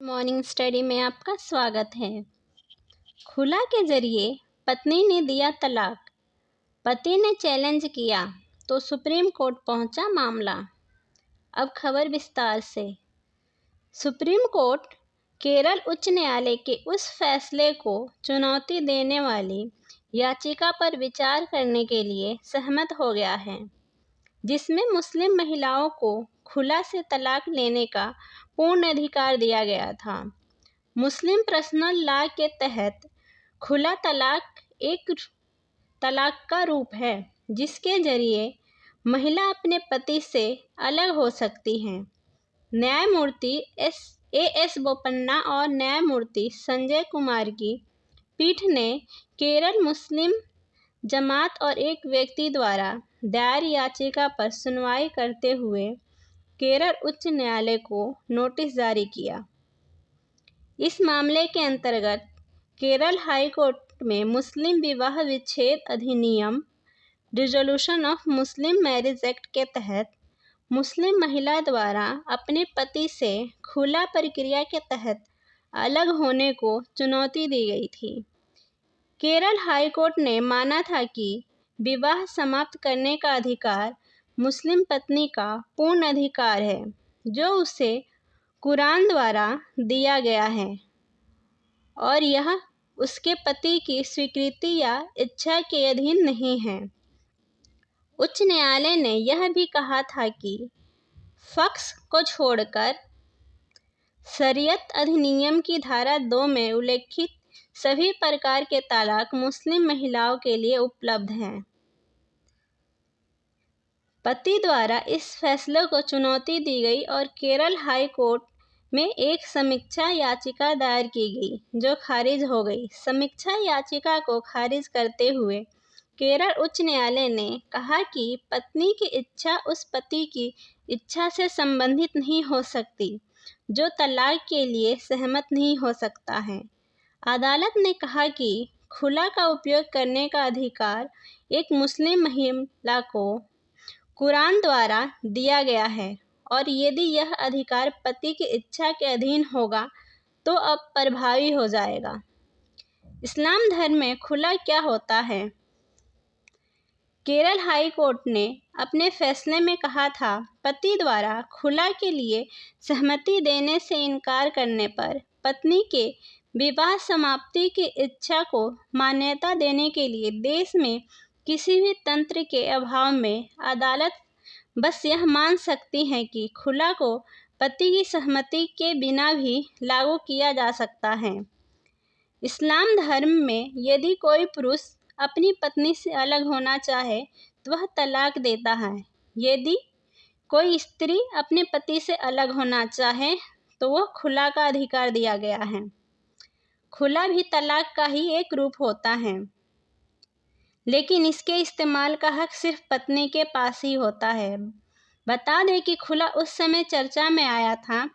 Morning study में आपका स्वागत है। खुला के जरिए पत्नी ने दिया तलाक, पति ने चैलेंज किया तो सुप्रीम कोर्ट पहुंचा मामला। अब खबर विस्तार से। सुप्रीम कोर्ट केरल उच्च न्यायालय के उस फैसले को चुनौती देने वाली याचिका पर विचार करने के लिए सहमत हो गया है, जिसमें मुस्लिम महिलाओं को खुला से तलाक लेने का पूर्ण अधिकार दिया गया था। मुस्लिम पर्सनल लॉ के तहत खुला तलाक एक तलाक का रूप है, जिसके जरिए महिला अपने पति से अलग हो सकती है। न्यायमूर्ति एस बोपन्ना और न्यायमूर्ति संजय कुमार की पीठ ने केरल मुस्लिम जमात और एक व्यक्ति द्वारा दायर याचिका पर सुनवाई करते हुए केरल उच्च न्यायालय को नोटिस जारी किया। इस मामले के अंतर्गत केरल हाई कोर्ट में मुस्लिम विवाह विच्छेद अधिनियम resolution of Muslim marriage act के तहत मुस्लिम महिला द्वारा अपने पति से खुला प्रक्रिया के तहत अलग होने को चुनौती दी गई थी। केरल हाई कोर्ट ने माना था कि विवाह समाप्त करने का अधिकार मुस्लिम पत्नी का पूर्ण अधिकार है, जो उसे कुरान द्वारा दिया गया है और यह उसके पति की स्वीकृति या इच्छा के अधीन नहीं है। उच्च न्यायालय ने यह भी कहा था कि फक्स को छोड़कर शरीयत अधिनियम की धारा 2 में उल्लेखित सभी प्रकार के तलाक मुस्लिम महिलाओं के लिए उपलब्ध हैं। पति द्वारा इस फैसले को चुनौती दी गई और केरल हाई कोर्ट में एक समीक्षा याचिका दायर की गई, जो खारिज हो गई। समीक्षा याचिका को खारिज करते हुए केरल उच्च न्यायालय ने कहा कि पत्नी की इच्छा उस पति की इच्छा से संबंधित नहीं हो सकती जो तलाक के लिए सहमत नहीं हो सकता है। अदालत ने कहा कि खुला का उपयोग करने का अधिकार एक मुस्लिम महिला को कुरान द्वारा दिया गया है और यदि यह अधिकार पति की इच्छा के अधीन होगा तो अब प्रभावी हो जाएगा। इस्लाम धर्म में खुला क्या होता है? केरल हाई कोर्ट ने अपने फैसले में कहा था, पति द्वारा खुला के लिए सहमति देने से इनकार करने पर पत्नी के विवाह समाप्ति की इच्छा को मान्यता देने के लिए देश में किसी भी तंत्र के अभाव में अदालत बस यह मान सकती है कि खुला को पति की सहमति के बिना भी लागू किया जा सकता है। इस्लाम धर्म में यदि कोई पुरुष अपनी पत्नी से अलग होना चाहे तो वह तलाक देता है। यदि कोई स्त्री अपने पति से अलग होना चाहे तो वह खुला का अधिकार दिया गया है। खुला भी तलाक का ही एक रूप होता है, लेकिन इसके इस्तेमाल का हक सिर्फ पत्नी के पास ही होता है। बता दें कि खुला उस समय चर्चा में आया था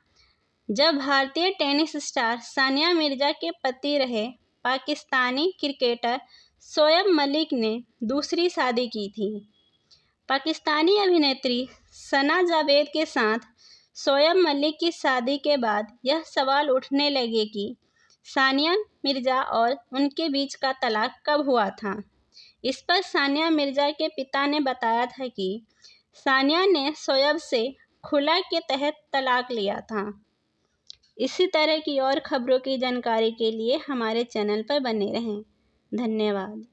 जब भारतीय टेनिस स्टार सानिया मिर्जा के पति रहे पाकिस्तानी क्रिकेटर शोएब मलिक ने दूसरी शादी की थी। पाकिस्तानी अभिनेत्री सना जावेद के साथ शोएब मलिक की शादी के बाद यह सवाल उठने लगे कि सानिया मिर्जा और उनके बीच का तलाक कब हुआ था। इस पर सानिया मिर्जा के पिता ने बताया था कि सानिया ने शोएब से खुला के तहत तलाक लिया था। इसी तरह की और खबरों की जानकारी के लिए हमारे चैनल पर बने रहें। धन्यवाद।